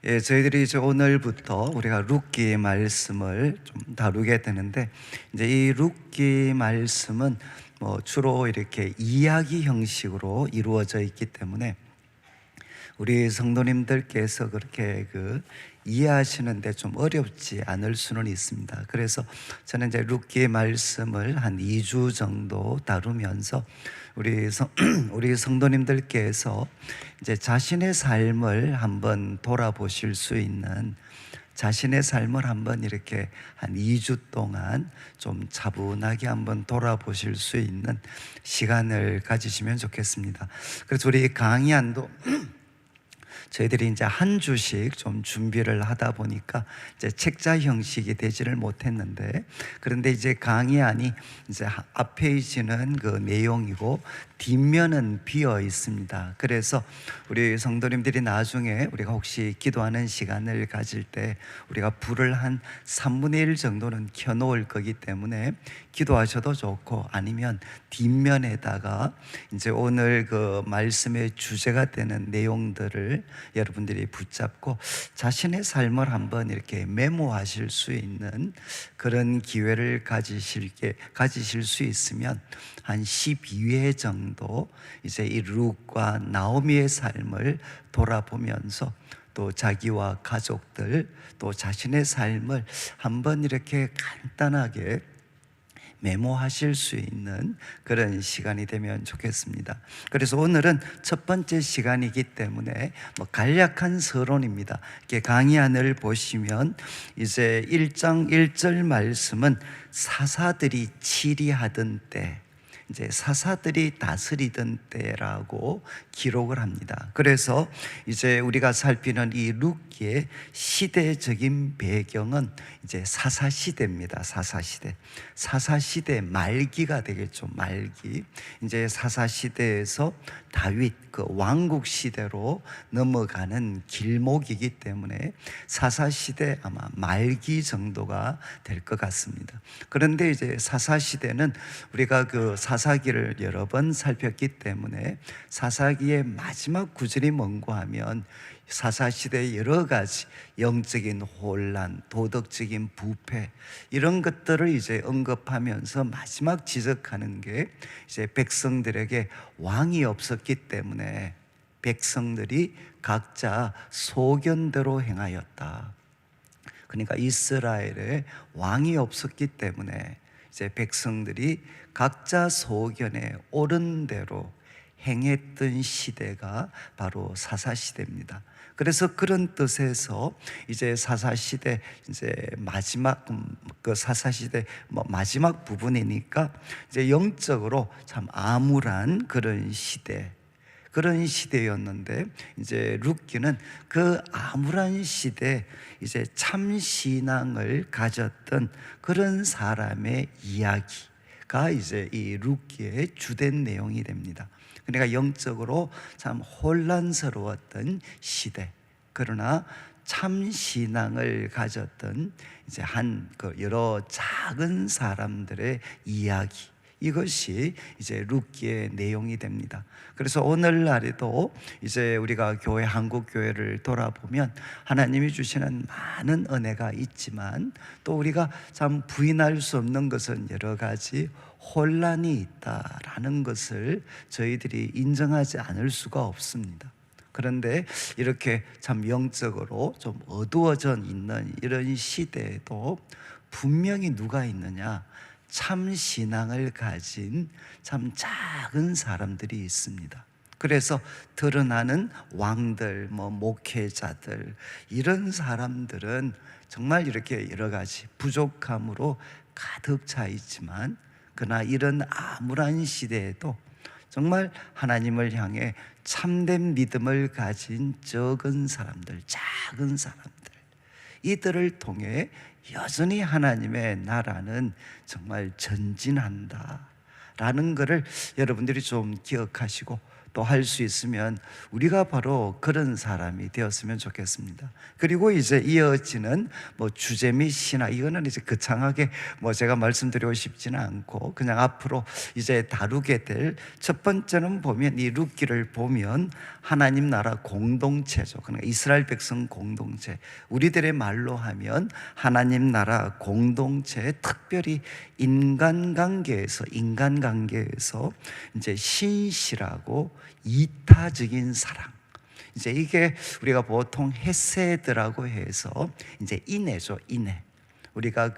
예, 저희들이 이제 오늘부터 우리가 룻기 말씀을 좀 다루게 되는데, 이제 이 룻기 말씀은 주로 이렇게 이야기 형식으로 이루어져 있기 때문에 우리 성도님들께서 그렇게 이해하시는데 좀 어렵지 않을 수는 있습니다. 그래서 저는 이제 룻기 말씀을 한 2주 정도 다루면서 우리 성도님들께서 이제 자신의 삶을 한번 돌아보실 수 있는, 자신의 삶을 한번 이렇게 한 2주 동안 좀 차분하게 한번 돌아보실 수 있는 시간을 가지시면 좋겠습니다. 그래서 우리 강의안도 저희들이 이제 한 주씩 좀 준비를 하다 보니까 이제 책자 형식이 되지를 못했는데, 그런데 이제 강의안이 이제 앞페이지는 그 내용이고 뒷면은 비어 있습니다. 그래서 우리 성도님들이 나중에 우리가 혹시 기도하는 시간을 가질 때 우리가 불을 한 3분의 1 정도는 켜놓을 거기 때문에 기도하셔도 좋고, 아니면 뒷면에다가 이제 오늘 그 말씀의 주제가 되는 내용들을 여러분들이 붙잡고 자신의 삶을 한번 이렇게 메모하실 수 있는 그런 기회를 가지실 수 있으면 한 12회 정도 이제 이 룻과 나오미의 삶을 돌아보면서 또 자기와 가족들, 또 자신의 삶을 한번 이렇게 간단하게 메모하실 수 있는 그런 시간이 되면 좋겠습니다. 그래서 오늘은 첫 번째 시간이기 때문에 간략한 서론입니다. 이렇게 강의안을 보시면 이제 1장 1절 말씀은 사사들이 치리하던 때, 이제 사사들이 다스리던 때라고 기록을 합니다. 그래서 이제 우리가 살피는 이 룻기의 시대적인 배경은 이제 사사시대입니다. 사사시대 말기가 되겠죠. 말기. 이제 사사시대에서 다윗 그 왕국 시대로 넘어가는 길목이기 때문에 사사시대 아마 말기 정도가 될 것 같습니다. 그런데 이제 사사시대는 우리가 그 사사기를 여러 번 살폈기 때문에 사사기의 마지막 구절이 뭔고 하면 사사시대의 여러 가지 영적인 혼란, 도덕적인 부패, 이런 것들을 이제 언급하면서 마지막 지적하는 게 이제 백성들에게 왕이 없었기 때문에 백성들이 각자 소견대로 행하였다. 그러니까 이스라엘에 왕이 없었기 때문에 이제 백성들이 각자 소견에 옳은 대로 행했던 시대가 바로 사사시대입니다. 그래서 그런 뜻에서 이제 사사시대 이제 마지막 그 사사시대 마지막 부분이니까 이제 영적으로 참 암울한 그런 시대였는데, 이제 룻기는 그 암울한 시대 이제 참 신앙을 가졌던 그런 사람의 이야기가 이제 이 룻기의 주된 내용이 됩니다. 그러니까 영적으로 참 혼란스러웠던 시대, 그러나 참 신앙을 가졌던 이제 여러 작은 사람들의 이야기, 이것이 이제 룻기의 내용이 됩니다. 그래서 오늘날에도 이제 우리가 한국 교회를 돌아보면 하나님이 주시는 많은 은혜가 있지만, 또 우리가 참 부인할 수 없는 것은 여러 가지 혼란이 있다라는 것을 저희들이 인정하지 않을 수가 없습니다. 그런데 이렇게 참 영적으로 좀 어두워져 있는 이런 시대에도 분명히 누가 있느냐? 참 신앙을 가진 참 작은 사람들이 있습니다. 그래서 드러나는 왕들, 목회자들, 이런 사람들은 정말 이렇게 여러 가지 부족함으로 가득 차 있지만, 그러나 이런 암울한 시대에도 정말 하나님을 향해 참된 믿음을 가진 작은 사람들, 이들을 통해 여전히 하나님의 나라는 정말 전진한다 라는 것을 여러분들이 좀 기억하시고, 또 할 수 있으면 우리가 바로 그런 사람이 되었으면 좋겠습니다. 그리고 이제 이어지는 뭐 주제 및 신화, 이거는 이제 거창하게 뭐 제가 말씀드리고 싶지는 않고 그냥 앞으로 이제 다루게 될 첫 번째는 보면 이 룻기를 보면 하나님 나라 공동체죠. 그러니까 이스라엘 백성 공동체, 우리들의 말로 하면 하나님 나라 공동체, 특별히 인간관계에서 이제 신실하고 이타적인 사랑, 이제 이게 우리가 보통 헤세드라고 해서 이제 인애죠, 인애. 우리가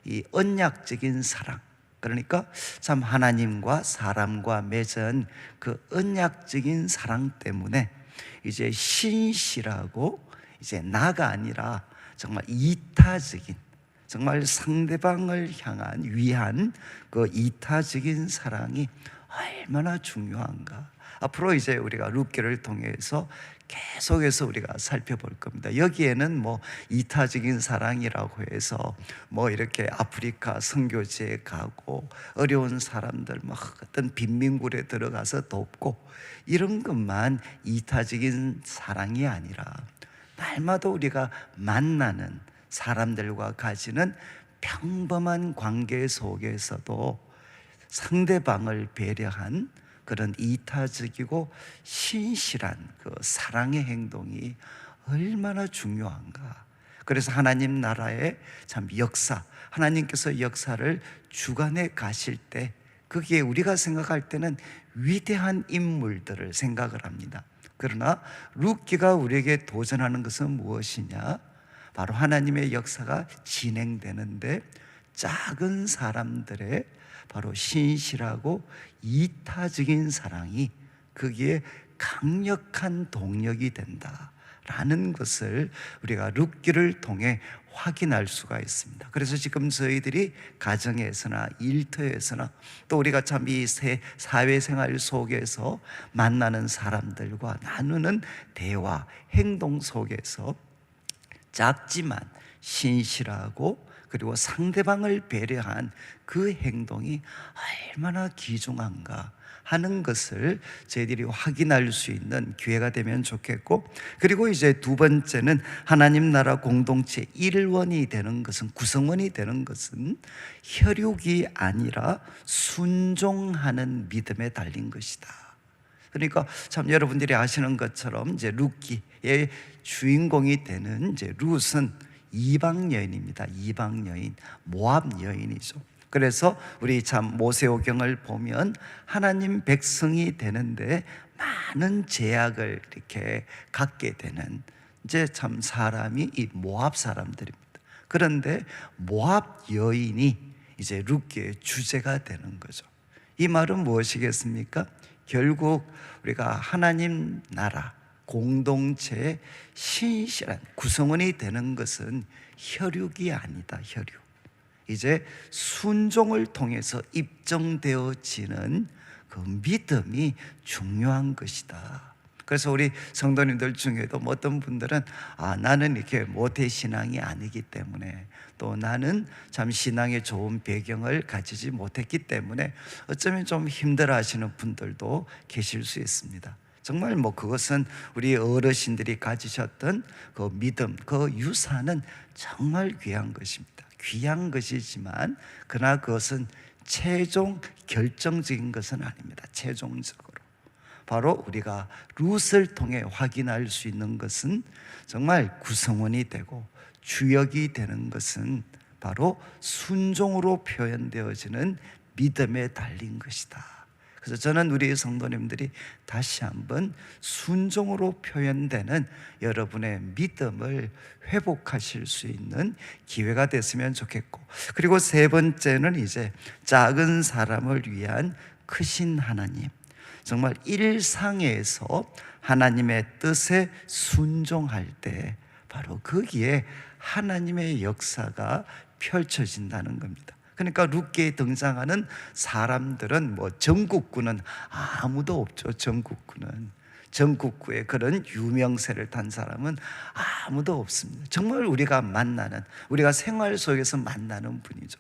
이 언약적인 사랑, 그러니까 참 하나님과 사람과 맺은 그 언약적인 사랑 때문에 이제 신실하고 이제 나가 아니라 정말 이타적인, 정말 상대방을 향한 위한 그 이타적인 사랑이 얼마나 중요한가. 앞으로 이제 우리가 룻기를 통해서 계속해서 우리가 살펴볼 겁니다. 여기에는 뭐 이타적인 사랑이라고 해서 뭐 이렇게 아프리카 선교지에 가고 어려운 사람들 뭐 어떤 빈민굴에 들어가서 돕고 이런 것만 이타적인 사랑이 아니라 날마다 우리가 만나는 사람들과 가지는 평범한 관계 속에서도 상대방을 배려한 그런 이타적이고 신실한 그 사랑의 행동이 얼마나 중요한가. 그래서 하나님 나라의 참 역사, 하나님께서 역사를 주관해 가실 때 거기에 우리가 생각할 때는 위대한 인물들을 생각을 합니다. 그러나 룻기가 우리에게 도전하는 것은 무엇이냐? 바로 하나님의 역사가 진행되는데 작은 사람들의 바로 신실하고 이타적인 사랑이 거기에 강력한 동력이 된다라는 것을 우리가 룻기를 통해 확인할 수가 있습니다. 그래서 지금 저희들이 가정에서나 일터에서나 또 우리가 참 이 사회생활 속에서 만나는 사람들과 나누는 대화, 행동 속에서 작지만 신실하고 그리고 상대방을 배려한 그 행동이 얼마나 귀중한가 하는 것을 저희들이 확인할 수 있는 기회가 되면 좋겠고, 그리고 이제 두 번째는 하나님 나라 공동체 일원이 되는 것은, 구성원이 되는 것은 혈육이 아니라 순종하는 믿음에 달린 것이다. 그러니까 참 여러분들이 아시는 것처럼 이제 룻기의 주인공이 되는 이제 룻은 이방 여인입니다. 이방 여인, 모압 여인이죠. 그래서 우리 참 모세오경을 보면 하나님 백성이 되는데 많은 제약을 이렇게 갖게 되는 이제 참 사람이 이 모압 사람들입니다. 그런데 모압 여인이 이제 룻기의 주제가 되는 거죠. 이 말은 무엇이겠습니까? 결국 우리가 하나님 나라 공동체의 신실한 구성원이 되는 것은 혈육이 아니다. 혈육, 이제 순종을 통해서 입증되어지는 그 믿음이 중요한 것이다. 그래서 우리 성도님들 중에도 어떤 분들은 나는 이렇게 모태신앙이 아니기 때문에, 또 나는 참 신앙의 좋은 배경을 가지지 못했기 때문에 어쩌면 좀 힘들어 하시는 분들도 계실 수 있습니다. 정말 뭐 그것은 우리 어르신들이 가지셨던 그 믿음, 그 유산은 정말 귀한 것입니다. 귀한 것이지만 그러나 그것은 최종 결정적인 것은 아닙니다. 최종적으로 바로 우리가 룻을 통해 확인할 수 있는 것은 정말 구성원이 되고 주역이 되는 것은 바로 순종으로 표현되어지는 믿음에 달린 것이다. 그래서 저는 우리 성도님들이 다시 한번 순종으로 표현되는 여러분의 믿음을 회복하실 수 있는 기회가 됐으면 좋겠고, 그리고 세 번째는 이제 작은 사람을 위한 크신 하나님, 정말 일상에서 하나님의 뜻에 순종할 때 바로 거기에 하나님의 역사가 펼쳐진다는 겁니다. 그러니까 룻기에 등장하는 사람들은 뭐 전국구는 아무도 없죠. 전국구에 그런 유명세를 탄 사람은 아무도 없습니다. 정말 우리가 만나는, 우리가 생활 속에서 만나는 분이죠.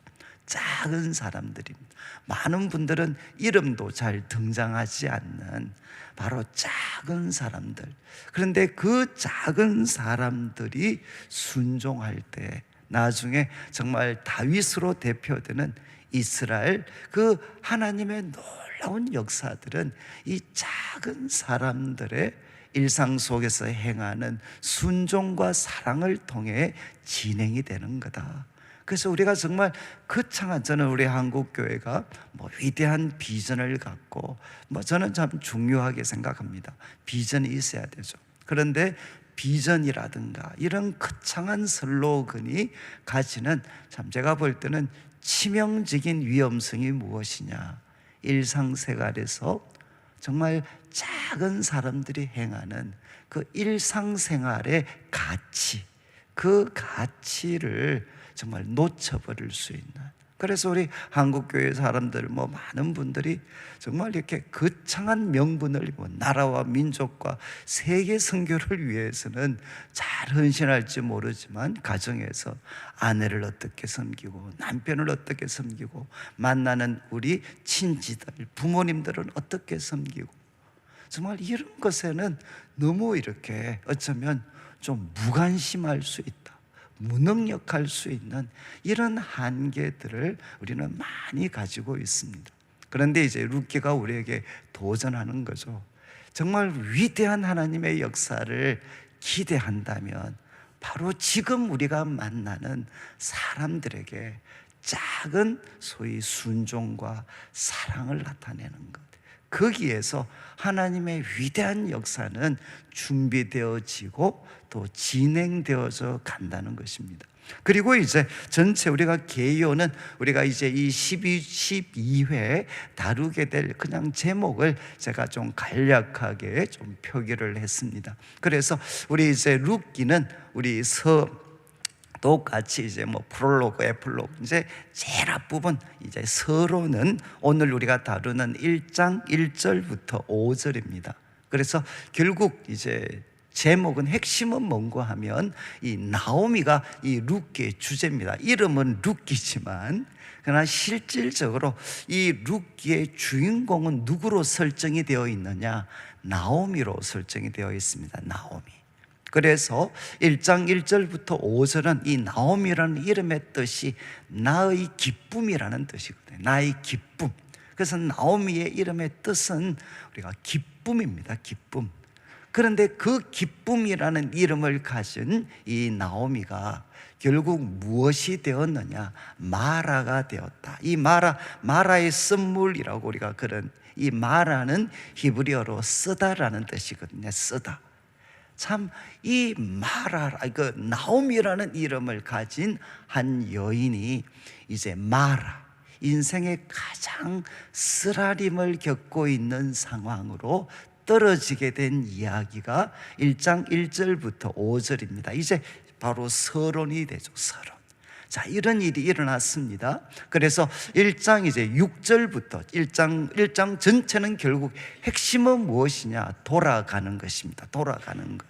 작은 사람들입니다. 많은 분들은 이름도 잘 등장하지 않는 바로 작은 사람들. 그런데 그 작은 사람들이 순종할 때 나중에 정말 다윗으로 대표되는 이스라엘 그 하나님의 놀라운 역사들은 이 작은 사람들의 일상 속에서 행하는 순종과 사랑을 통해 진행이 되는 거다. 그래서 우리가 정말 거창한, 저는 우리 한국교회가 위대한 비전을 갖고 저는 참 중요하게 생각합니다. 비전이 있어야 되죠. 그런데 비전이라든가 이런 거창한 슬로건이 가지는 참 제가 볼 때는 치명적인 위험성이 무엇이냐, 일상생활에서 정말 작은 사람들이 행하는 그 일상생활의 가치, 그 가치를 정말 놓쳐버릴 수 있는, 그래서 우리 한국교회 사람들 많은 분들이 정말 이렇게 거창한 명분을 나라와 민족과 세계 선교를 위해서는 잘 헌신할지 모르지만 가정에서 아내를 어떻게 섬기고 남편을 어떻게 섬기고 만나는 우리 친지들 부모님들은 어떻게 섬기고, 정말 이런 것에는 너무 이렇게 어쩌면 좀 무관심할 수 있다, 무능력할 수 있는 이런 한계들을 우리는 많이 가지고 있습니다. 그런데 이제 룻기가 우리에게 도전하는 거죠. 정말 위대한 하나님의 역사를 기대한다면 바로 지금 우리가 만나는 사람들에게 작은 소위 순종과 사랑을 나타내는 것, 거기에서 하나님의 위대한 역사는 준비되어지고 또 진행되어져 간다는 것입니다. 그리고 이제 전체 우리가 개요는 우리가 이제 이 12회 다루게 될 그냥 제목을 제가 좀 간략하게 좀 표기를 했습니다. 그래서 우리 이제 룻기는 우리 똑같이 이제 프롤로그, 에필로그, 이제 제일 앞부분 이제 서론은 오늘 우리가 다루는 1장 1절부터 5절입니다. 그래서 결국 이제 제목은, 핵심은 뭔가 하면 이 나오미가 이 룻기의 주제입니다. 이름은 룻기지만 그러나 실질적으로 이 룻기의 주인공은 누구로 설정이 되어 있느냐? 나오미로 설정이 되어 있습니다. 나오미. 그래서 1장 1절부터 5절은 이 나오미라는 이름의 뜻이 나의 기쁨이라는 뜻이거든요. 나의 기쁨. 그래서 나오미의 이름의 뜻은 우리가 기쁨입니다. 기쁨. 그런데 그 기쁨이라는 이름을 가진 이 나오미가 결국 무엇이 되었느냐? 마라가 되었다. 이 마라의 쓴물이라고 우리가 그런, 이 마라는 히브리어로 쓰다라는 뜻이거든요. 쓰다. 참 이 그 나오미라는 이름을 가진 한 여인이 이제 인생의 가장 쓰라림을 겪고 있는 상황으로 떨어지게 된 이야기가 1장 1절부터 5절입니다. 이제 바로 서론이 되죠. 서론. 자, 이런 일이 일어났습니다. 그래서 1장 이제 6절부터 1장 전체는 결국 핵심은 무엇이냐? 돌아가는 것입니다. 돌아가는 것.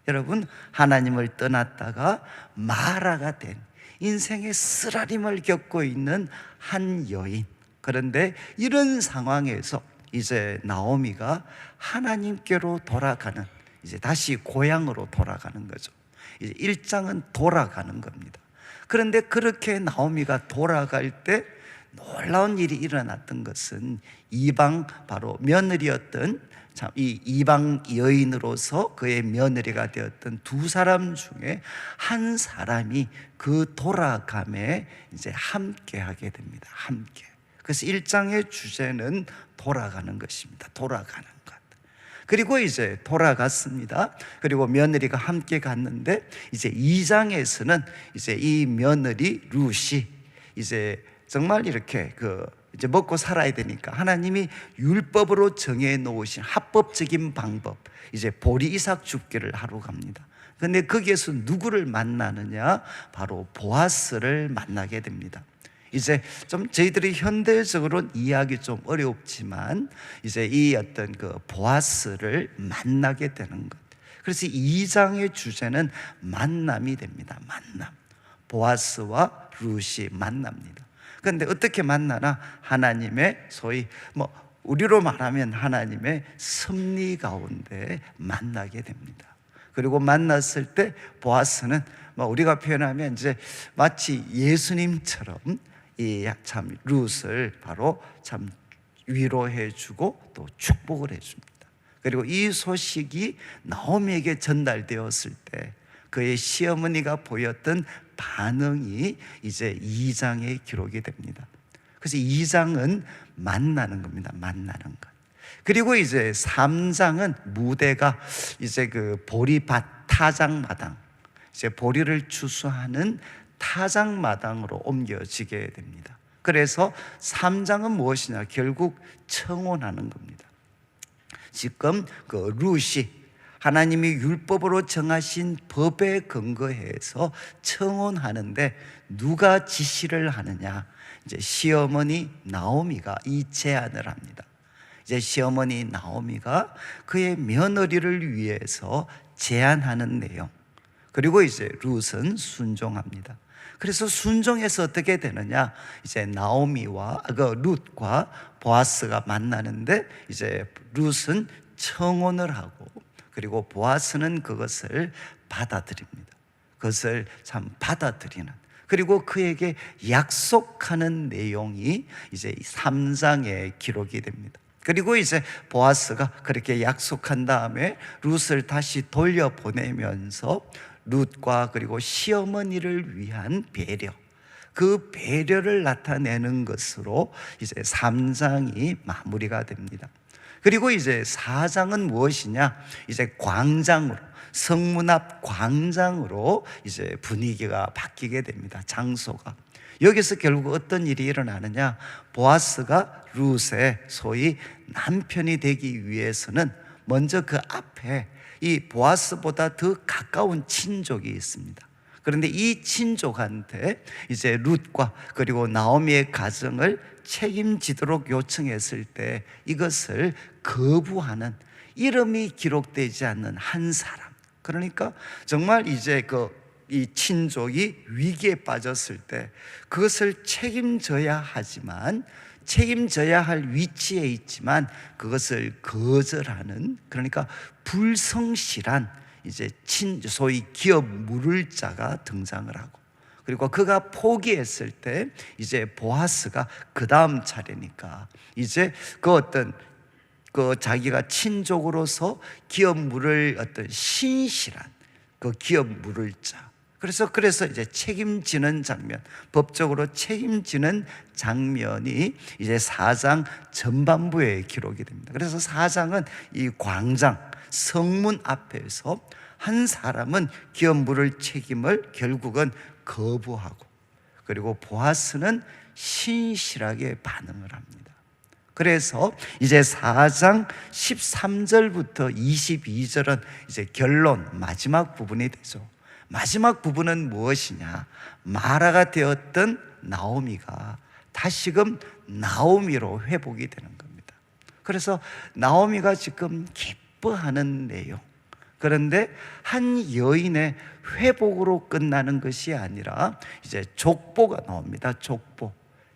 여러분, 하나님을 떠났다가 마라가 된, 인생의 쓰라림을 겪고 있는 한 여인. 그런데 이런 상황에서 이제 나오미가 하나님께로 돌아가는, 이제 다시 고향으로 돌아가는 거죠. 이제 1장은 돌아가는 겁니다. 그런데 그렇게 나오미가 돌아갈 때 놀라운 일이 일어났던 것은 이방, 바로 며느리였던, 이 이방 여인으로서 그의 며느리가 되었던 두 사람 중에 한 사람이 그 돌아감에 이제 함께 하게 됩니다. 함께. 그래서 1장의 주제는 돌아가는 것입니다. 돌아가는 것. 그리고 이제 돌아갔습니다. 그리고 며느리가 함께 갔는데 이제 2장에서는 이제 이 며느리 룻이 이제 정말 이렇게 이제 먹고 살아야 되니까 하나님이 율법으로 정해 놓으신 합법적인 방법, 이제 보리 이삭 줍기를 하러 갑니다. 근데 거기에서 누구를 만나느냐? 바로 보아스를 만나게 됩니다. 이제 좀 저희들이 현대적으로 이해하기 좀 어렵지만 이제 이 어떤 그 보아스를 만나게 되는 것. 그래서 2장의 주제는 만남이 됩니다. 만남. 보아스와 룻이 만납니다. 그런데 어떻게 만나나? 하나님의 소위 우리로 말하면 하나님의 섭리 가운데 만나게 됩니다. 그리고 만났을 때 보아스는 우리가 표현하면 이제 마치 예수님처럼 이 참 룻을 바로 참 위로해주고 또 축복을 해줍니다. 그리고 이 소식이 나오미에게 전달되었을 때 그의 시어머니가 보였던 반응이 이제 2장에 기록이 됩니다. 그래서 2장은 만나는 겁니다. 만나는 것. 그리고 이제 3장은 무대가 이제 그 보리밭 타작마당, 이제 보리를 추수하는 타작마당으로 옮겨지게 됩니다. 그래서 3장은 무엇이냐? 결국 청혼하는 겁니다. 지금 그 룻이 하나님이 율법으로 정하신 법에 근거해서 청혼하는데 누가 지시를 하느냐? 이제 시어머니 나오미가 이 제안을 합니다. 이제 시어머니 나오미가 그의 며느리를 위해서 제안하는 내용, 그리고 이제 룻은 순종합니다. 그래서 순종해서 어떻게 되느냐? 이제 나오미와 룻과 보아스가 만나는데 이제 룻은 청혼을 하고, 그리고 보아스는 그것을 받아들입니다. 그것을 참 받아들이는, 그리고 그에게 약속하는 내용이 이제 3장에 기록이 됩니다. 그리고 이제 보아스가 그렇게 약속한 다음에 룻을 다시 돌려보내면서 룻과 그리고 시어머니를 위한 배려, 그 배려를 나타내는 것으로 이제 3장이 마무리가 됩니다. 그리고 이제 4장은 무엇이냐? 이제 광장으로, 성문 앞 광장으로 이제 분위기가 바뀌게 됩니다. 장소가. 여기서 결국 어떤 일이 일어나느냐? 보아스가 룻의 소위 남편이 되기 위해서는 먼저 그 앞에 이 보아스보다 더 가까운 친족이 있습니다. 그런데 이 친족한테 이제 룻과 그리고 나오미의 가정을 책임지도록 요청했을 때 이것을 거부하는, 이름이 기록되지 않는 한 사람, 그러니까 정말 이제 이 친족이 위기에 빠졌을 때 그것을 책임져야 하지만, 책임져야 할 위치에 있지만 그것을 거절하는, 그러니까 불성실한 이제 소위 기업 물을 자가 등장을 하고, 그리고 그가 포기했을 때 이제 보아스가 그 다음 차례니까 이제 자기가 친족으로서 기업 물을 신실한 그 기업 물을 자, 그래서 이제 책임지는 장면, 법적으로 책임지는 장면이 이제 4장 전반부에 기록이 됩니다. 그래서 4장은 이 광장, 성문 앞에서 한 사람은 기업 물을 책임을 결국은 거부하고, 그리고 보아스는 신실하게 반응을 합니다. 그래서 이제 4장 13절부터 22절은 이제 결론, 마지막 부분이 되죠. 마지막 부분은 무엇이냐? 마라가 되었던 나오미가 다시금 나오미로 회복이 되는 겁니다. 그래서 나오미가 지금 기뻐하는 내용, 그런데 한 여인의 회복으로 끝나는 것이 아니라 이제 족보가 나옵니다. 족보.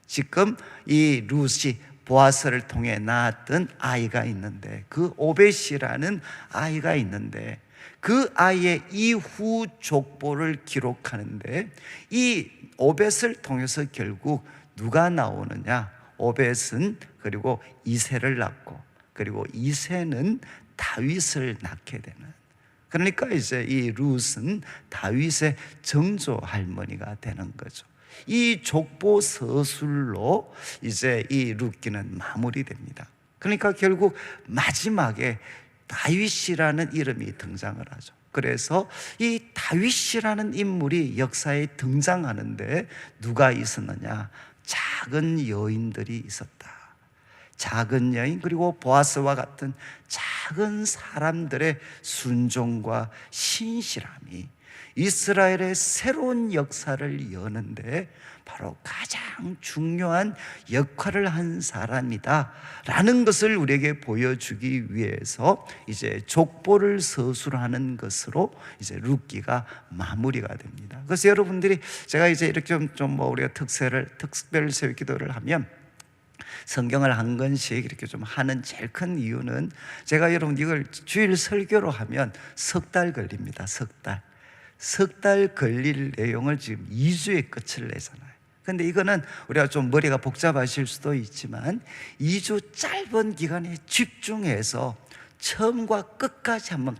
지금 이 룻이 보아스를 통해 낳았던 아이가 있는데, 그 오벳이라는 아이가 있는데, 그 아이의 이후 족보를 기록하는데 이 오벳을 통해서 결국 누가 나오느냐? 오벳은 그리고 이새를 낳고, 그리고 이새는 다윗을 낳게 되는, 그러니까 이제 이 룻은 다윗의 정조 할머니가 되는 거죠. 이 족보 서술로 이제 이 룻기는 마무리됩니다. 그러니까 결국 마지막에 다윗이라는 이름이 등장을 하죠. 그래서 이 다윗이라는 인물이 역사에 등장하는데 누가 있었느냐? 작은 여인들이 있었다. 작은 여인, 그리고 보아스와 같은 작은 사람들의 순종과 신실함이 이스라엘의 새로운 역사를 여는데 바로 가장 중요한 역할을 한 사람이다 라는 것을 우리에게 보여주기 위해서 이제 족보를 서술하는 것으로 이제 룻기가 마무리가 됩니다. 그래서 여러분들이 제가 이제 이렇게 좀 우리가 특별 새벽 기도를 하면 성경을 한 권씩 이렇게 좀 하는 제일 큰 이유는, 제가 여러분 이걸 주일 설교로 하면 석 달 걸립니다. 석 달 걸릴 내용을 지금 2주에 끝을 내잖아요. 근데 이거는 우리가 좀 머리가 복잡하실 수도 있지만 2주 짧은 기간에 집중해서 처음과 끝까지 한번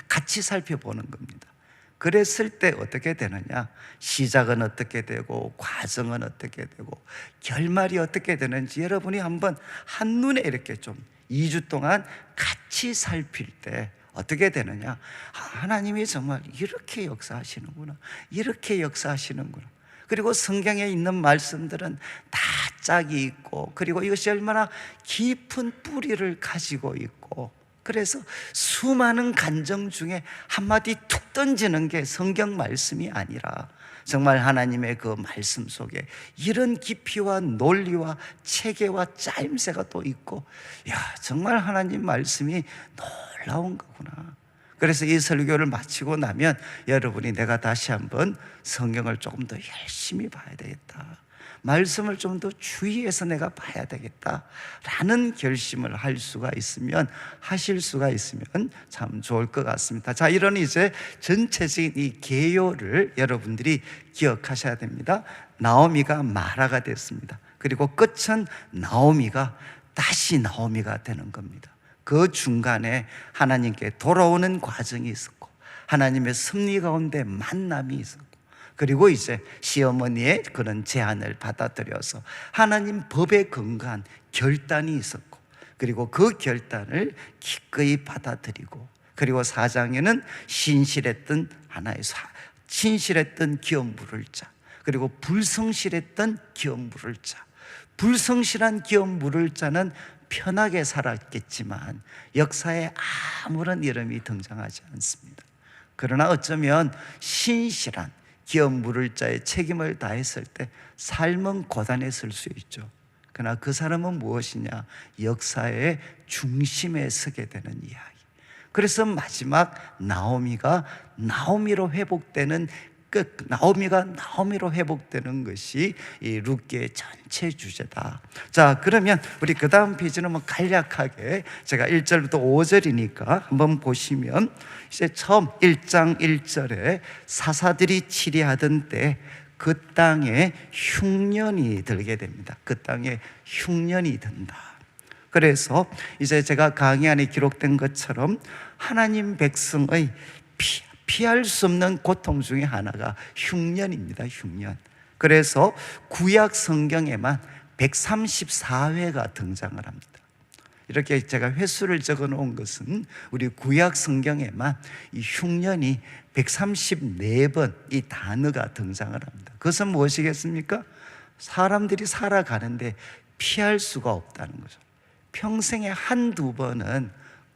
같이 살펴보는 겁니다. 그랬을 때 어떻게 되느냐, 시작은 어떻게 되고 과정은 어떻게 되고 결말이 어떻게 되는지 여러분이 한번 한눈에 이렇게 좀 2주 동안 같이 살필 때 어떻게 되느냐, 하나님이 정말 이렇게 역사하시는구나, 이렇게 역사하시는구나. 그리고 성경에 있는 말씀들은 다 짝이 있고, 그리고 이것이 얼마나 깊은 뿌리를 가지고 있고, 그래서 수많은 간정 중에 한마디 툭 던지는 게 성경 말씀이 아니라 정말 하나님의 그 말씀 속에 이런 깊이와 논리와 체계와 짜임새가 또 있고, 야, 정말 하나님 말씀이 놀라운 거구나. 그래서 이 설교를 마치고 나면 여러분이 내가 다시 한번 성경을 조금 더 열심히 봐야 되겠다, 말씀을 좀 더 주의해서 내가 봐야 되겠다라는 결심을 하실 수가 있으면 참 좋을 것 같습니다. 자, 이런 이제 전체적인 이 개요를 여러분들이 기억하셔야 됩니다. 나오미가 마라가 됐습니다. 그리고 끝은 나오미가 다시 나오미가 되는 겁니다. 그 중간에 하나님께 돌아오는 과정이 있었고, 하나님의 섭리 가운데 만남이 있었고, 그리고 이제 시어머니의 그런 제안을 받아들여서 하나님 법에 근거한 결단이 있었고, 그리고 그 결단을 기꺼이 받아들이고, 그리고 4장에는 신실했던 기업 물을 자, 그리고 불성실했던 기업 물을 자. 불성실한 기업 물을 자는 편하게 살았겠지만 역사에 아무런 이름이 등장하지 않습니다. 그러나 어쩌면 신실한 기업 물을 자의 책임을 다했을 때 삶은 고단했을 수 있죠. 그러나 그 사람은 무엇이냐? 역사의 중심에 서게 되는 이야기. 그래서 마지막 나오미가 나오미로 회복되는 것이 이 룻기의 전체 주제다. 자, 그러면 우리 그 다음 페이지는 간략하게 제가 1절부터 5절이니까 한번 보시면, 이제 처음 1장 1절에 사사들이 치리하던 때 그 땅에 흉년이 들게 됩니다. 그 땅에 흉년이 든다. 그래서 이제 제가 강의 안에 기록된 것처럼 하나님 백성의 피할 수 없는 고통 중에 하나가 흉년입니다. 흉년. 그래서 구약 성경에만 134회가 등장을 합니다. 이렇게 제가 횟수를 적어 놓은 것은 우리 구약 성경에만 이 흉년이 134번 이 단어가 등장을 합니다. 그것은 무엇이겠습니까? 사람들이 살아가는데 피할 수가 없다는 거죠. 평생에 한두 번은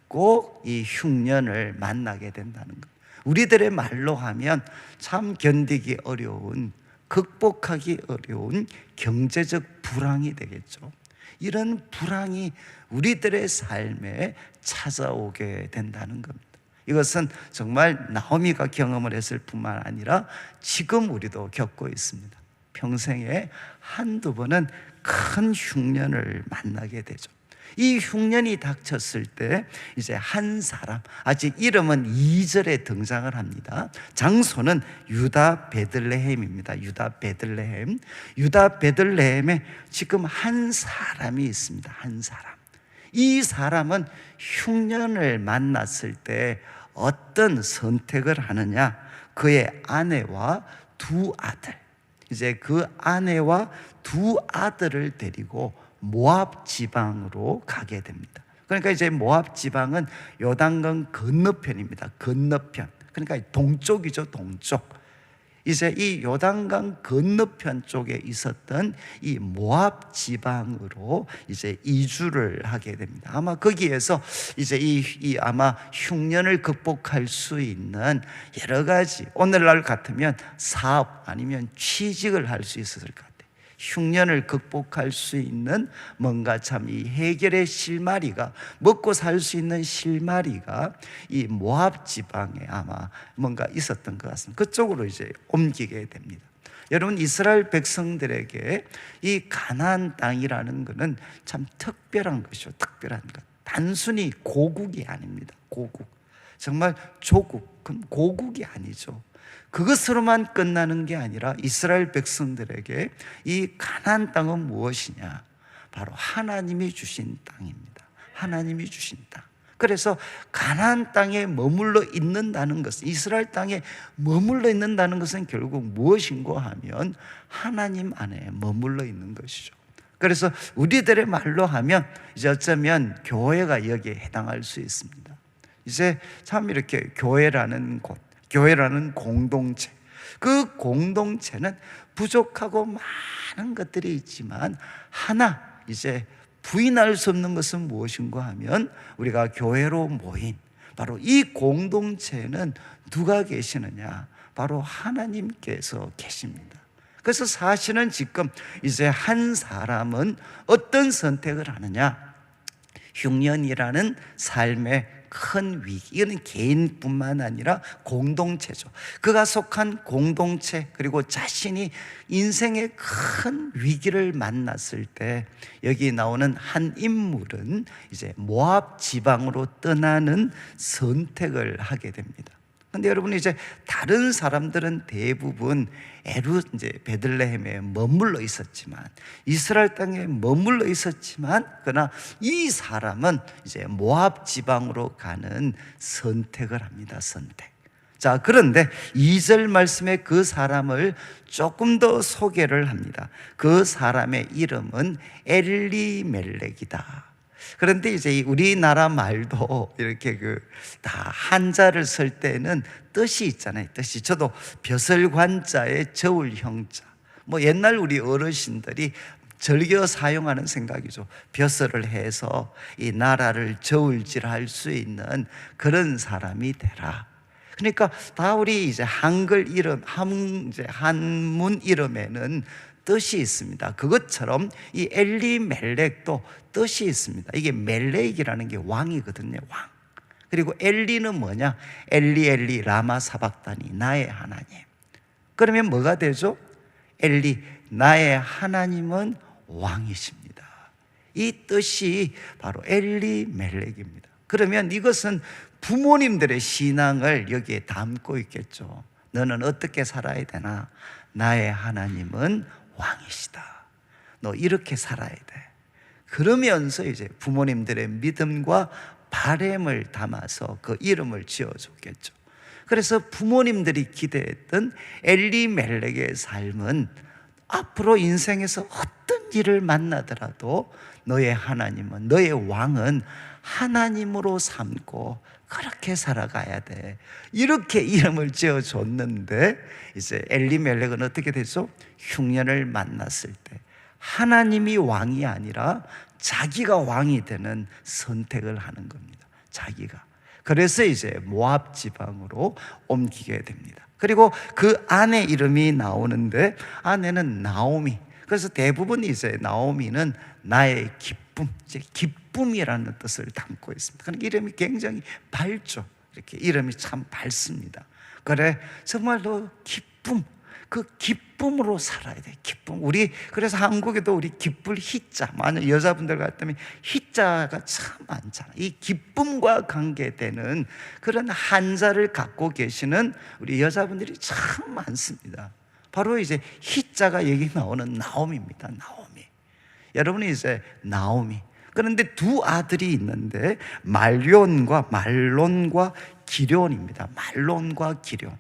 꼭 이 흉년을 만나게 된다는 것. 우리들의 말로 하면 참 견디기 어려운, 극복하기 어려운 경제적 불황이 되겠죠. 이런 불황이 우리들의 삶에 찾아오게 된다는 겁니다. 이것은 정말 나오미가 경험을 했을 뿐만 아니라 지금 우리도 겪고 있습니다. 평생에 한두 번은 큰 흉년을 만나게 되죠. 이 흉년이 닥쳤을 때 이제 한 사람, 아직 이름은 2절에 등장을 합니다. 장소는 유다 베들레헴입니다. 유다 베들레헴에 지금 한 사람이 있습니다. 한 사람. 이 사람은 흉년을 만났을 때 어떤 선택을 하느냐? 그의 아내와 두 아들, 이제 그 아내와 두 아들을 데리고 모압 지방으로 가게 됩니다. 그러니까 이제 모압 지방은 요단강 건너편입니다. 건너편. 그러니까 동쪽이죠, 동쪽. 이제 이 요단강 건너편 쪽에 있었던 이 모압 지방으로 이제 이주를 하게 됩니다. 아마 거기에서 이제 아마 흉년을 극복할 수 있는 여러 가지, 오늘날 같으면 사업 아니면 취직을 할 수 있었을 것 같아요. 흉년을 극복할 수 있는 뭔가 참 이 해결의 실마리가, 먹고 살 수 있는 실마리가 이 모압 지방에 아마 뭔가 있었던 것 같습니다. 그쪽으로 이제 옮기게 됩니다. 여러분, 이스라엘 백성들에게 이 가나안 땅이라는 것은 참 특별한 것이죠. 특별한 것. 단순히 고국이 아닙니다. 고국. 정말 조국, 그럼 고국이 아니죠. 그것으로만 끝나는 게 아니라 이스라엘 백성들에게 이 가나안 땅은 무엇이냐? 바로 하나님이 주신 땅입니다. 하나님이 주신 땅. 그래서 가나안 땅에 머물러 있는다는 것은, 이스라엘 땅에 머물러 있는다는 것은 결국 무엇인가 하면 하나님 안에 머물러 있는 것이죠. 그래서 우리들의 말로 하면 이제 어쩌면 교회가 여기에 해당할 수 있습니다. 이제 참 이렇게 교회라는 곳, 교회라는 공동체, 그 공동체는 부족하고 많은 것들이 있지만 하나 이제 부인할 수 없는 것은 무엇인가 하면 우리가 교회로 모인 바로 이 공동체는 누가 계시느냐? 바로 하나님께서 계십니다. 그래서 사실은 지금 이제 한 사람은 어떤 선택을 하느냐? 흉년이라는 삶의 큰 위기, 이거는 개인뿐만 아니라 공동체죠. 그가 속한 공동체, 그리고 자신이 인생의 큰 위기를 만났을 때 여기 나오는 한 인물은 이제 모압 지방으로 떠나는 선택을 하게 됩니다. 근데 여러분, 이제 다른 사람들은 대부분 이제 베들레헴에 머물러 있었지만, 이스라엘 땅에 머물러 있었지만, 그러나 이 사람은 이제 모압 지방으로 가는 선택을 합니다. 선택. 자, 그런데 2절 말씀에 그 사람을 조금 더 소개를 합니다. 그 사람의 이름은 엘리멜렉이다. 그런데 이제 우리나라 말도 이렇게 다 한자를 쓸 때는 뜻이 있잖아요. 뜻이. 저도 벼슬관자에 저울형자. 뭐 옛날 우리 어르신들이 즐겨 사용하는 생각이죠. 벼슬을 해서 이 나라를 저울질할 수 있는 그런 사람이 되라. 그러니까 다 우리 이제 한글 이름, 한문 이름에는 뜻이 있습니다. 그것처럼 이 엘리멜렉도 뜻이 있습니다. 이게 멜렉이라는 게 왕이거든요. 왕. 그리고 엘리는 뭐냐? 엘리 라마 사박다니, 나의 하나님. 그러면 뭐가 되죠? 엘리, 나의 하나님은 왕이십니다. 이 뜻이 바로 엘리멜렉입니다. 그러면 이것은 부모님들의 신앙을 여기에 담고 있겠죠. 너는 어떻게 살아야 되나? 나의 하나님은 왕이시다. 너 이렇게 살아야 돼. 그러면서 이제 부모님들의 믿음과 바램을 담아서 그 이름을 지어줬겠죠. 그래서 부모님들이 기대했던 엘리멜렉의 삶은 앞으로 인생에서 어떤 일을 만나더라도 너의 하나님은, 너의 왕은 하나님으로 삼고 그렇게 살아가야 돼. 이렇게 이름을 지어줬는데 이제 엘리멜렉은 어떻게 되죠? 흉년을 만났을 때 하나님이 왕이 아니라 자기가 왕이 되는 선택을 하는 겁니다. 자기가. 그래서 이제 모압 지방으로 옮기게 됩니다. 그리고 그 아내 이름이 나오는데 아내는 나오미. 그래서 대부분 이제 나오미는 나의 기쁨, 이제 기쁨이라는 뜻을 담고 있습니다. 그러니까 이름이 굉장히 밝죠. 이렇게 이름이 참 밝습니다. 그래, 정말로 기쁨, 그 기쁨으로 살아야 돼. 기쁨. 우리 그래서 한국에도 우리 기쁠 희자, 만약 여자분들 같으면 희자가 참 많잖아. 이 기쁨과 관계되는 그런 한자를 갖고 계시는 우리 여자분들이 참 많습니다. 바로 이제 희자가 여기 나오는 나옴입니다. 나오미. 여러분이 이제 나오미. 그런데 두 아들이 있는데 말론과 기련입니다. 말론과 기련.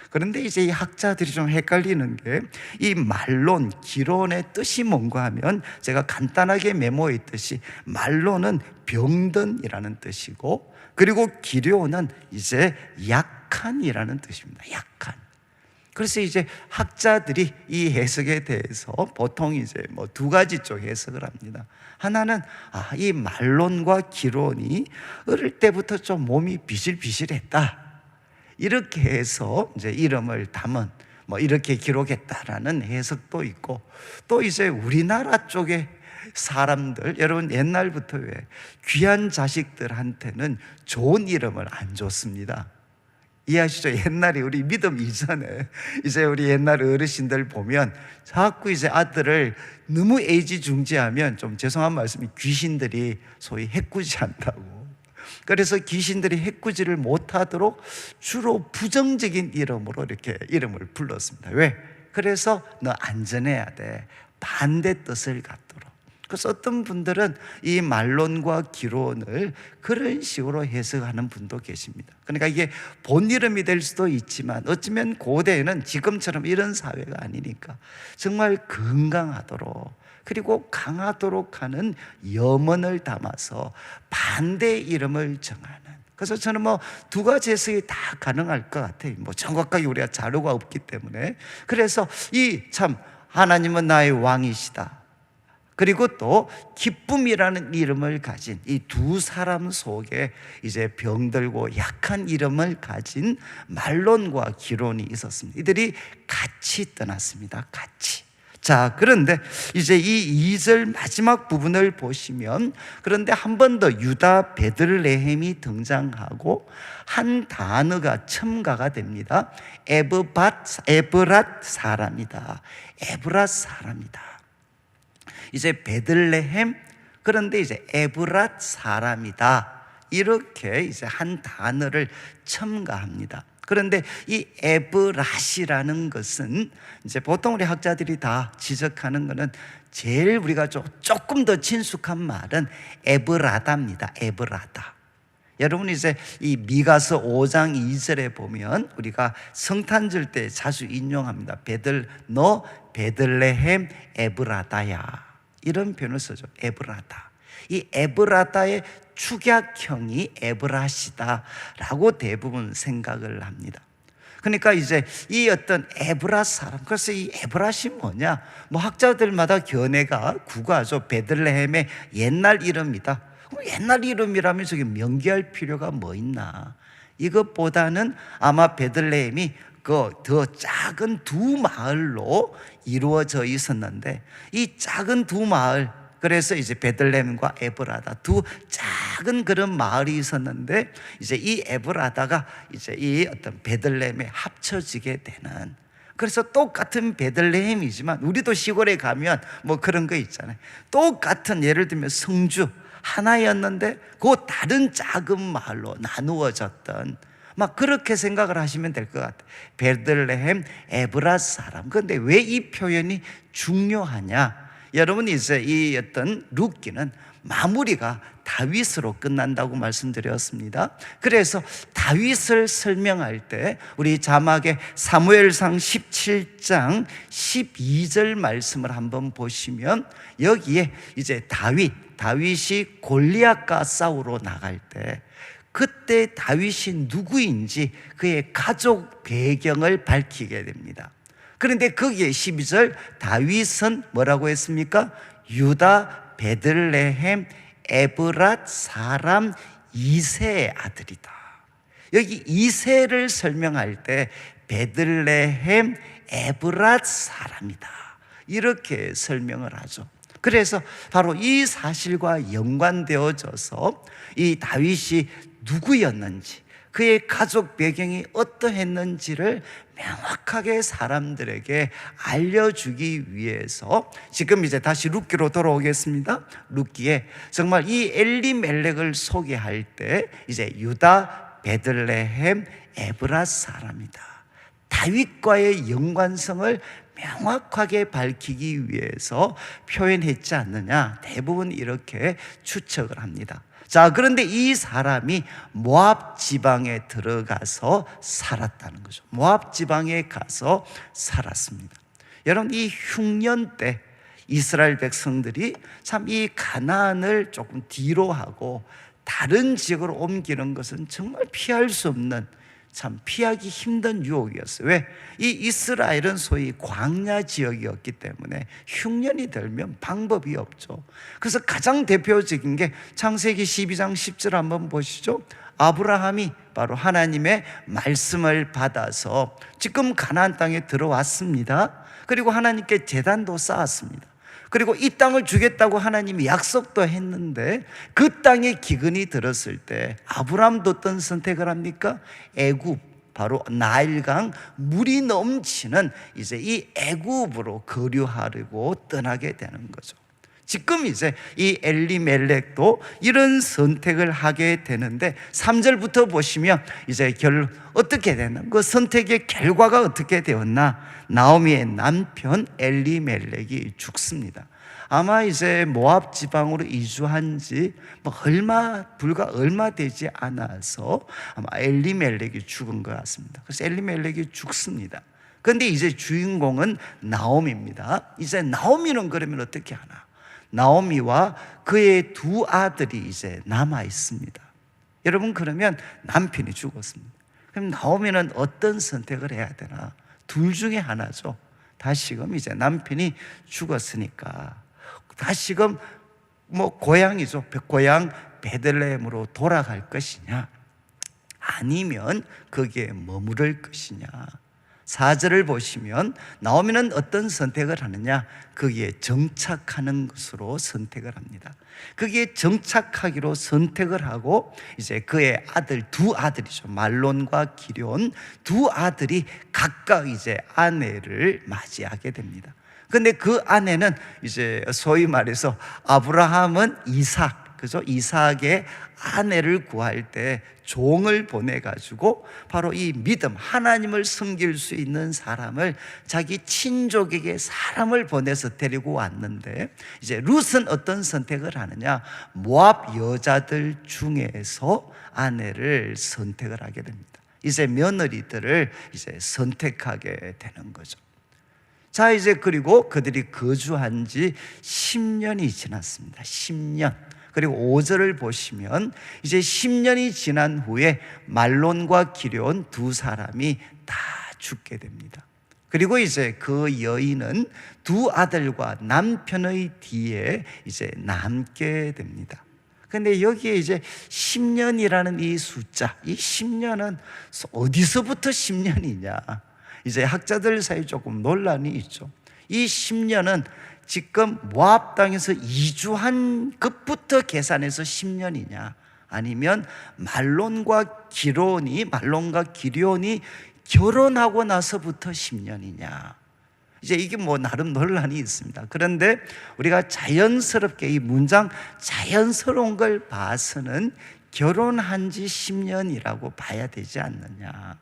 그런데 이제 이 학자들이 좀 헷갈리는 게 이 말론, 기론의 뜻이 뭔가 하면 제가 간단하게 메모했듯이 말론은 병든이라는 뜻이고, 그리고 기련은 이제 약한이라는 뜻입니다. 약한. 그래서 이제 학자들이 이 해석에 대해서 보통 이제 뭐 두 가지 쪽 해석을 합니다. 하나는 이 말론과 기론이 어릴 때부터 좀 몸이 비실비실했다, 이렇게 해서 이제 이름을 담은 뭐 이렇게 기록했다라는 해석도 있고, 또 이제 우리나라 쪽에 사람들, 여러분 옛날부터 왜 귀한 자식들한테는 좋은 이름을 안 줬습니다. 이해하시죠? 옛날에 우리 믿음 이전에 이제 우리 옛날 어르신들 보면 자꾸 이제 아들을 너무 애지중지하면, 좀 죄송한 말씀이, 귀신들이 소위 해꾸지한다고. 그래서 귀신들이 해꾸지를 못하도록 주로 부정적인 이름으로 이렇게 이름을 불렀습니다. 왜? 그래서 너 안전해야 돼, 반대 뜻을 갖도록. 그래서 어떤 분들은 이 말론과 기론을 그런 식으로 해석하는 분도 계십니다. 그러니까 이게 본 이름이 될 수도 있지만, 어쩌면 고대에는 지금처럼 이런 사회가 아니니까 정말 건강하도록, 그리고 강하도록 하는 염원을 담아서 반대 이름을 정하는. 그래서 저는 뭐 두 가지 해석이 다 가능할 것 같아요. 뭐 정확하게 우리가 자료가 없기 때문에. 그래서 이 참 하나님은 나의 왕이시다, 그리고 또 기쁨이라는 이름을 가진 이 두 사람 속에 이제 병들고 약한 이름을 가진 말론과 기론이 있었습니다. 이들이 같이 떠났습니다. 같이. 자, 그런데 이제 이 2절 마지막 부분을 보시면, 그런데 한 번 더 유다 베들레헴이 등장하고 한 단어가 첨가가 됩니다. 에브랏 사람이다. 에브랏 사람이다. 이제 베들레헴, 그런데 이제 에브랏 사람이다, 이렇게 이제 한 단어를 첨가합니다. 그런데 이 에브랏이라는 것은 이제 보통 우리 학자들이 다 지적하는 것은, 제일 우리가 조금 더 친숙한 말은 에브라다입니다. 에브라다. 여러분 이제 이 미가서 5장 2절에 보면 우리가 성탄절 때 자주 인용합니다. 너 베들레헴 에브라다야, 이런 표현을 쓰죠. 에브라다. 이 에브라다의 축약형이 에브랏이다라고 대부분 생각을 합니다. 그러니까 이제 이 어떤 에브랏 사람, 그래서 이 에브랏이 뭐냐, 뭐 학자들마다 견해가 구가죠. 베들레헴의 옛날 이름이다. 옛날 이름이라면 저게 명기할 필요가 뭐 있나. 이것보다는 아마 베들레헴이 그 더 작은 두 마을로 이루어져 있었는데, 이 작은 두 마을, 그래서 이제 베들레헴과 에브라다, 두 작은 그런 마을이 있었는데, 이제 이 에브라다가 이제 이 어떤 베들레헴에 합쳐지게 되는. 그래서 똑같은 베들레헴이지만 우리도 시골에 가면 뭐 그런 거 있잖아요. 똑같은, 예를 들면 성주 하나였는데 그 다른 작은 마을로 나누어졌던, 막 그렇게 생각을 하시면 될 것 같아요. 베들레헴 에브랏 사람. 그런데 왜 이 표현이 중요하냐? 여러분 이제 이 어떤 룻기는 마무리가 다윗으로 끝난다고 말씀드렸습니다. 그래서 다윗을 설명할 때 우리 자막에 사무엘상 17장 12절 말씀을 한번 보시면, 여기에 이제 다윗이 골리앗과 싸우러 나갈 때 그때 다윗이 누구인지 그의 가족 배경을 밝히게 됩니다. 그런데 거기에 12절, 다윗은 뭐라고 했습니까? 유다 베들레헴 에브랏 사람 이새의 아들이다. 여기 이새를 설명할 때 베들레헴 에브랏 사람이다, 이렇게 설명을 하죠. 그래서 바로 이 사실과 연관되어져서 이 다윗이 누구였는지, 그의 가족 배경이 어떠했는지를 명확하게 사람들에게 알려주기 위해서, 지금 이제 다시 룻기로 돌아오겠습니다. 룻기에 정말 이 엘리멜렉을 소개할 때 이제 유다 베들레헴 에브랏 사람이다, 다윗과의 연관성을 명확하게 밝히기 위해서 표현했지 않느냐, 대부분 이렇게 추측을 합니다. 자, 그런데 이 사람이 모압 지방에 들어가서 살았다는 거죠. 모압 지방에 가서 살았습니다. 여러분, 이 흉년 때 이스라엘 백성들이 참 이 가나안을 조금 뒤로 하고 다른 지역으로 옮기는 것은 정말 피할 수 없는, 참 피하기 힘든 유혹이었어요. 왜? 이 이스라엘은 소위 광야 지역이었기 때문에 흉년이 들면 방법이 없죠. 그래서 가장 대표적인 게 창세기 12장 10절 한번 보시죠. 아브라함이 바로 하나님의 말씀을 받아서 지금 가나안 땅에 들어왔습니다. 그리고 하나님께 제단도 쌓았습니다. 그리고 이 땅을 주겠다고 하나님이 약속도 했는데 그 땅에 기근이 들었을 때 아브라함도 어떤 선택을 합니까? 애굽, 바로 나일강 물이 넘치는 이제 이 애굽으로 거류하려고 떠나게 되는 거죠. 지금 이제 이 엘리멜렉도 이런 선택을 하게 되는데 3절부터 보시면 이제 어떻게 되나? 그 선택의 결과가 어떻게 되었나? 나오미의 남편 엘리멜렉이 죽습니다. 아마 이제 모압 지방으로 이주한 지 불과 얼마 되지 않아서 아마 엘리멜렉이 죽은 것 같습니다. 그래서 엘리멜렉이 죽습니다. 그런데 이제 주인공은 나오미입니다. 이제 나오미는 그러면 어떻게 하나? 나오미와 그의 두 아들이 이제 남아 있습니다. 여러분, 그러면 남편이 죽었습니다. 그럼 나오미는 어떤 선택을 해야 되나? 둘 중에 하나죠. 다시금 이제 남편이 죽었으니까 다시금 고향이죠. 고향 베들레헴으로 돌아갈 것이냐, 아니면 거기에 머무를 것이냐. 4절을 보시면 나오미는 어떤 선택을 하느냐? 거기에 정착하는 것으로 선택을 합니다. 거기에 정착하기로 선택을 하고 이제 그의 두 아들이죠. 말론과 기럧 두 아들이 각각 이제 아내를 맞이하게 됩니다. 근데 그 아내는 이제 소위 말해서 아브라함은 그죠? 이삭의 아내를 구할 때 종을 보내가지고 바로 이 믿음, 하나님을 섬길 수 있는 사람을 자기 친족에게 사람을 보내서 데리고 왔는데 이제 룻은 어떤 선택을 하느냐? 모압 여자들 중에서 아내를 선택을 하게 됩니다. 이제 며느리들을 이제 선택하게 되는 거죠. 자, 이제 그리고 그들이 거주한 지 10년이 지났습니다. 10년. 그리고 5절을 보시면 이제 10년이 지난 후에 말론과 기럧 두 사람이 다 죽게 됩니다. 그리고 이제 그 여인은 두 아들과 남편의 뒤에 이제 남게 됩니다. 근데 여기에 이제 10년이라는 이 숫자, 이 10년은 어디서부터 10년이냐? 이제 학자들 사이에 조금 논란이 있죠. 이 10년은 지금 모압 땅에서 이주한 것부터 계산해서 10년이냐, 아니면 말론과 기럧이 결혼하고 나서부터 10년이냐. 이제 이게 나름 논란이 있습니다. 그런데 우리가 자연스럽게 이 문장 자연스러운 걸 봐서는 결혼한 지 10년이라고 봐야 되지 않느냐.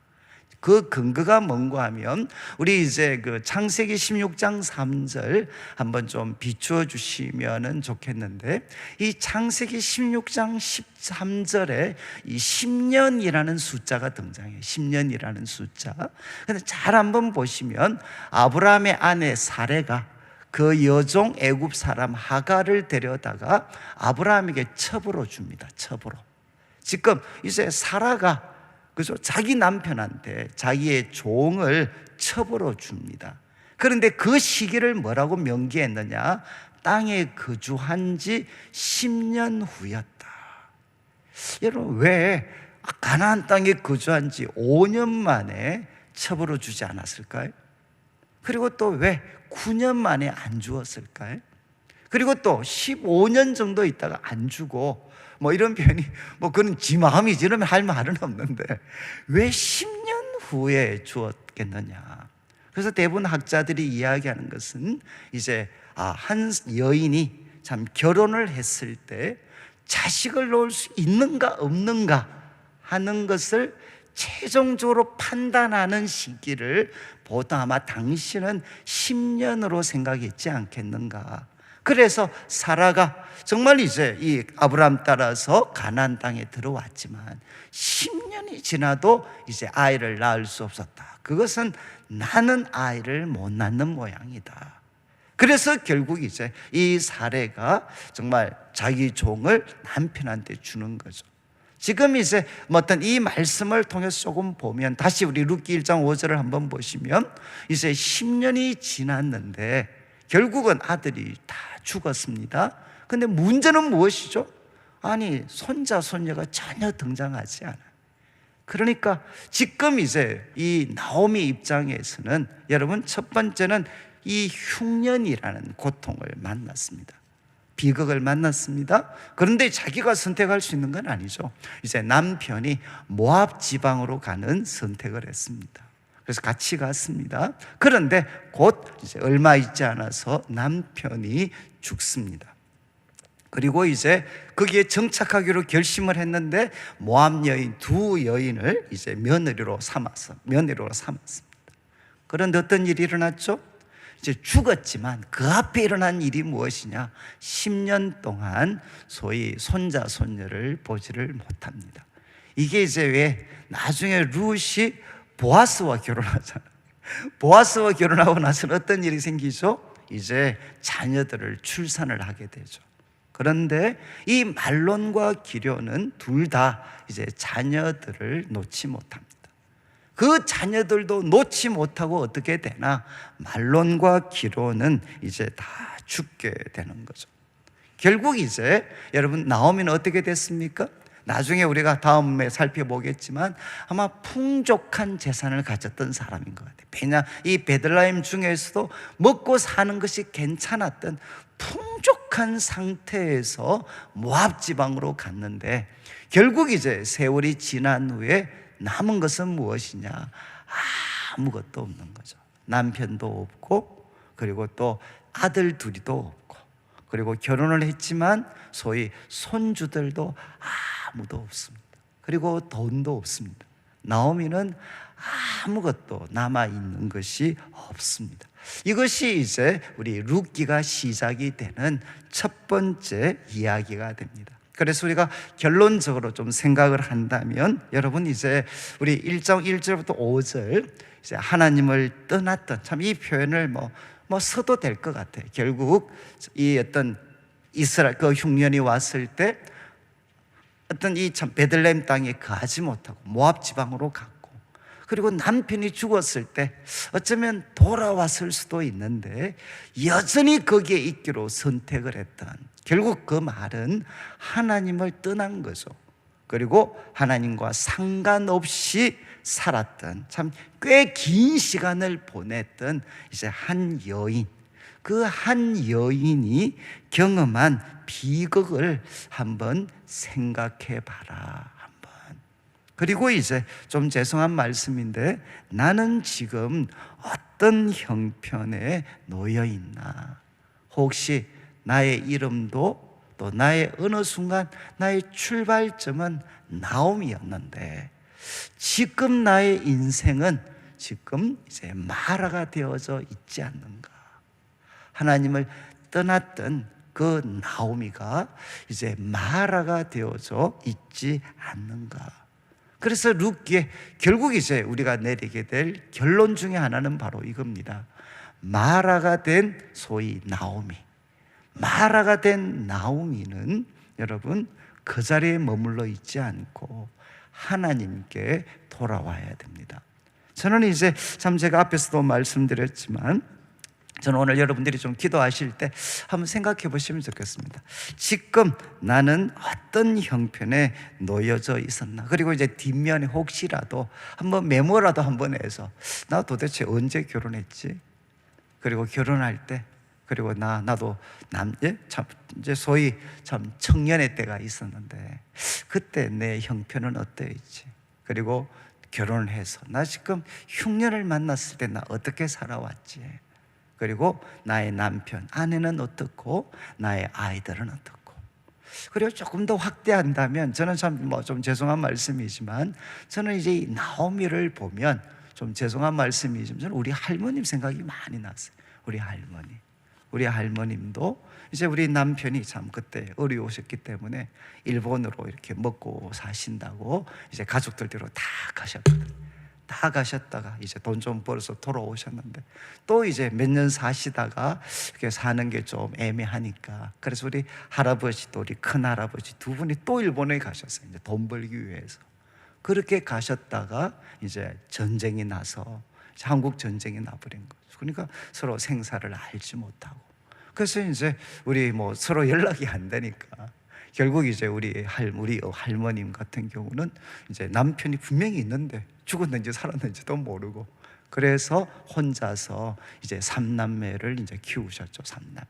그 근거가 뭔가 하면 우리 이제 그 창세기 16장 3절 한번 좀 비추어 주시면 좋겠는데, 이 창세기 16장 13절에 이 10년이라는 숫자가 등장해요. 10년이라는 숫자. 근데 잘 한번 보시면 아브라함의 아내 사레가 그 여종 애굽 사람 하갈을 데려다가 아브라함에게 첩으로 줍니다. 첩으로. 지금 이제 사라가 그래서 자기 남편한테 자기의 종을 첩으로 줍니다. 그런데 그 시기를 뭐라고 명기했느냐? 땅에 거주한 지 10년 후였다. 여러분, 왜 가나안 땅에 거주한 지 5년 만에 첩으로 주지 않았을까요? 그리고 또 왜 9년 만에 안 주었을까요? 그리고 또 15년 정도 있다가 안 주고 이런 표현이 그건 지 마음이지, 이러면 할 말은 없는데 왜 10년 후에 주었겠느냐. 그래서 대부분 학자들이 이야기하는 것은 이제 한 여인이 참 결혼을 했을 때 자식을 놓을 수 있는가 없는가 하는 것을 최종적으로 판단하는 시기를 보통 아마 당신은 10년으로 생각했지 않겠는가. 그래서 사라가 정말 이제 이 아브라함 따라서 가나안 땅에 들어왔지만 10년이 지나도 이제 아이를 낳을 수 없었다. 그것은 나는 아이를 못 낳는 모양이다. 그래서 결국 이제 이 사례가 정말 자기 종을 남편한테 주는 거죠. 지금 이제 뭐 어떤 이 말씀을 통해서 조금 보면, 다시 우리 룻기 1장 5절을 한번 보시면 이제 10년이 지났는데 결국은 아들이 다 죽었습니다. 근데 문제는 무엇이죠? 아니, 손자 손녀가 전혀 등장하지 않아요. 그러니까 지금 이제 이 나오미 입장에서는, 여러분, 첫 번째는 이 흉년이라는 고통을 만났습니다. 비극을 만났습니다. 그런데 자기가 선택할 수 있는 건 아니죠. 이제 남편이 모압 지방으로 가는 선택을 했습니다. 그래서 같이 갔습니다. 그런데 곧 이제 얼마 있지 않아서 남편이 죽습니다. 그리고 이제 거기에 정착하기로 결심을 했는데 모압 여인 두 여인을 이제 며느리로 삼았습니다. 그런데 어떤 일이 일어났죠? 이제 죽었지만 그 앞에 일어난 일이 무엇이냐? 10년 동안 소위 손자 손녀를 보지를 못합니다. 이게 이제 왜 나중에 룻이 보아스와 결혼하잖아요. 보아스와 결혼하고 나서는 어떤 일이 생기죠? 이제 자녀들을 출산을 하게 되죠. 그런데 이 말론과 기료는 둘 다 이제 자녀들을 놓지 못합니다. 그 자녀들도 놓지 못하고 어떻게 되나? 말론과 기료는 이제 다 죽게 되는 거죠. 결국 이제 여러분, 나오미는 어떻게 됐습니까? 나중에 우리가 다음에 살펴보겠지만 아마 풍족한 재산을 가졌던 사람인 것 같아요. 왜냐, 이 베들레헴 중에서도 먹고 사는 것이 괜찮았던 풍족한 상태에서 모압 지방으로 갔는데, 결국 이제 세월이 지난 후에 남은 것은 무엇이냐? 아무것도 없는 거죠. 남편도 없고, 그리고 또 아들 둘이도 없고, 그리고 결혼을 했지만 소위 손주들도 아무도 없습니다. 그리고 돈도 없습니다. 나오미는 아무것도 남아있는 것이 없습니다. 이것이 이제 우리 룻기가 시작이 되는 첫 번째 이야기가 됩니다. 그래서 우리가 결론적으로 좀 생각을 한다면, 여러분, 이제 우리 1장 1절부터 5절 이제 하나님을 떠났던, 참 이 표현을 뭐 써도 될 것 같아요. 결국 이 어떤 이스라엘 그 흉년이 왔을 때 어떤 이 참 베들레헴 땅에 거하지 못하고 모압 지방으로 갔고, 그리고 남편이 죽었을 때 어쩌면 돌아왔을 수도 있는데 여전히 거기에 있기로 선택을 했던, 결국 그 말은 하나님을 떠난 거죠. 그리고 하나님과 상관없이 살았던, 참 꽤 긴 시간을 보냈던 이제 한 여인, 그 한 여인이 경험한 비극을 한번 생각해 봐라. 한번. 그리고 이제 좀 죄송한 말씀인데, 나는 지금 어떤 형편에 놓여 있나? 혹시 나의 이름도, 또 나의 어느 순간 나의 출발점은 나옴이었는데 지금 나의 인생은 지금 이제 마라가 되어져 있지 않는가? 하나님을 떠났던 그 나오미가 이제 마라가 되어져 있지 않는가? 그래서 룻기에 결국 이제 우리가 내리게 될 결론 중에 하나는 바로 이겁니다. 마라가 된 소위 나오미, 마라가 된 나오미는 여러분 그 자리에 머물러 있지 않고 하나님께 돌아와야 됩니다. 저는 이제 참 제가 앞에서도 말씀드렸지만, 저는 오늘 여러분들이 좀 기도하실 때 한번 생각해 보시면 좋겠습니다. 지금 나는 어떤 형편에 놓여져 있었나? 그리고 이제 뒷면에 혹시라도 한번 메모라도 한번 해서, 나 도대체 언제 결혼했지? 그리고 결혼할 때, 그리고 나도 참 이제 소위 참 청년의 때가 있었는데 그때 내 형편은 어떠했지? 그리고 결혼을 해서 나 지금 흉년을 만났을 때 나 어떻게 살아왔지? 그리고 나의 남편, 아내는 어떻고 나의 아이들은 어떻고. 그리고 조금 더 확대한다면, 저는 참 좀 죄송한 말씀이지만 저는 이제 이 나오미를 보면 좀 죄송한 말씀이지만 저는 우리 할머님 생각이 많이 났어요. 우리 할머님도 이제 우리 남편이 참 그때 어려우셨기 때문에 일본으로 이렇게 먹고 사신다고 이제 가족들 뒤로 다 가셨거든요. 다 가셨다가 이제 돈 좀 벌어서 돌아오셨는데, 또 이제 몇 년 사시다가 이렇게 사는 게 좀 애매하니까, 그래서 우리 할아버지도 우리 큰할아버지 두 분이 또 일본에 가셨어요. 이제 돈 벌기 위해서. 그렇게 가셨다가 이제 전쟁이 나서 한국 전쟁이 나버린 거죠. 그러니까 서로 생사를 알지 못하고, 그래서 이제 우리 뭐 서로 연락이 안 되니까 결국 이제 우리 할머님 같은 경우는 이제 남편이 분명히 있는데 죽었는지 살았는지도 모르고, 그래서 혼자서 이제 삼남매를 이제 키우셨죠. 삼남매.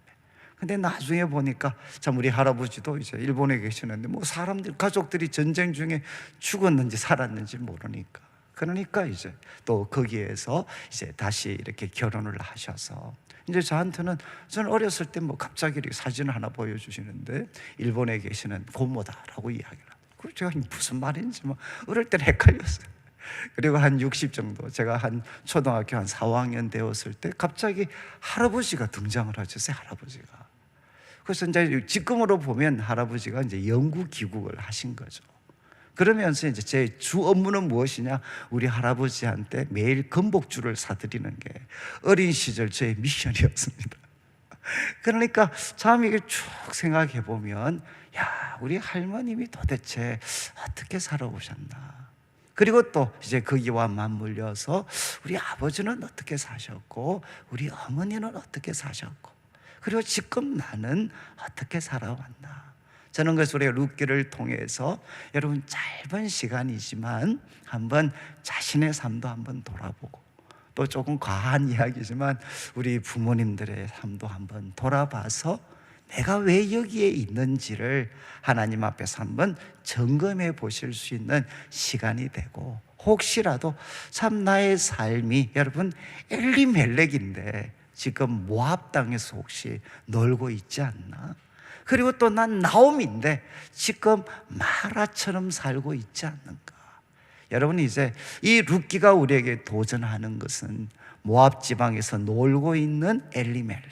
근데 나중에 보니까 참 우리 할아버지도 이제 일본에 계시는데 뭐 사람들 가족들이 전쟁 중에 죽었는지 살았는지 모르니까, 그러니까 이제 또 거기에서 이제 다시 이렇게 결혼을 하셔서 이제 저한테는, 저는 어렸을 때 뭐 갑자기 이렇게 사진을 하나 보여주시는데 일본에 계시는 고모다라고 이야기를 하고, 그래서 제가 무슨 말인지 뭐 어릴 때는 헷갈렸어요. 그리고 한 60 정도, 제가 한 초등학교 한 4, 5학년 되었을 때 갑자기 할아버지가 등장을 하셨어요. 할아버지가. 그래서 이제 지금으로 보면 할아버지가 이제 영구 귀국을 하신 거죠. 그러면서 이제 제 주 업무는 무엇이냐, 우리 할아버지한테 매일 건복주를 사드리는 게 어린 시절 저의 미션이었습니다. 그러니까 참 이게 쭉 생각해 보면, 야, 우리 할머님이 도대체 어떻게 살아오셨나. 그리고 또 이제 거기와 맞물려서 우리 아버지는 어떻게 사셨고, 우리 어머니는 어떻게 사셨고, 그리고 지금 나는 어떻게 살아왔나. 저는 그래서 우리 룻기를 통해서 여러분 짧은 시간이지만 한번 자신의 삶도 한번 돌아보고, 또 조금 과한 이야기지만 우리 부모님들의 삶도 한번 돌아봐서 내가 왜 여기에 있는지를 하나님 앞에서 한번 점검해 보실 수 있는 시간이 되고, 혹시라도 참 나의 삶이 여러분 엘리멜렉인데 지금 모압 땅에서 혹시 놀고 있지 않나? 그리고 또 난 나옴인데 지금 마라처럼 살고 있지 않는가? 여러분, 이제 이 룻기가 우리에게 도전하는 것은 모압 지방에서 놀고 있는 엘리멜렉,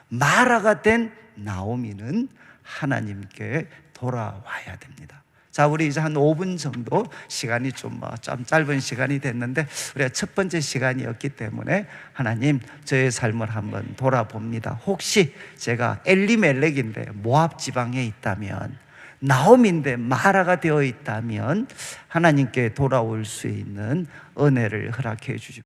마라가 된 나오미는 하나님께 돌아와야 됩니다. 자, 우리 이제 한 5분 정도 시간이 좀 짧은 시간이 됐는데, 우리가 첫 번째 시간이었기 때문에 하나님, 저의 삶을 한번 돌아봅니다. 혹시 제가 엘리멜렉인데 모압 지방에 있다면, 나옴인데 마라가 되어 있다면 하나님께 돌아올 수 있는 은혜를 허락해 주십시오.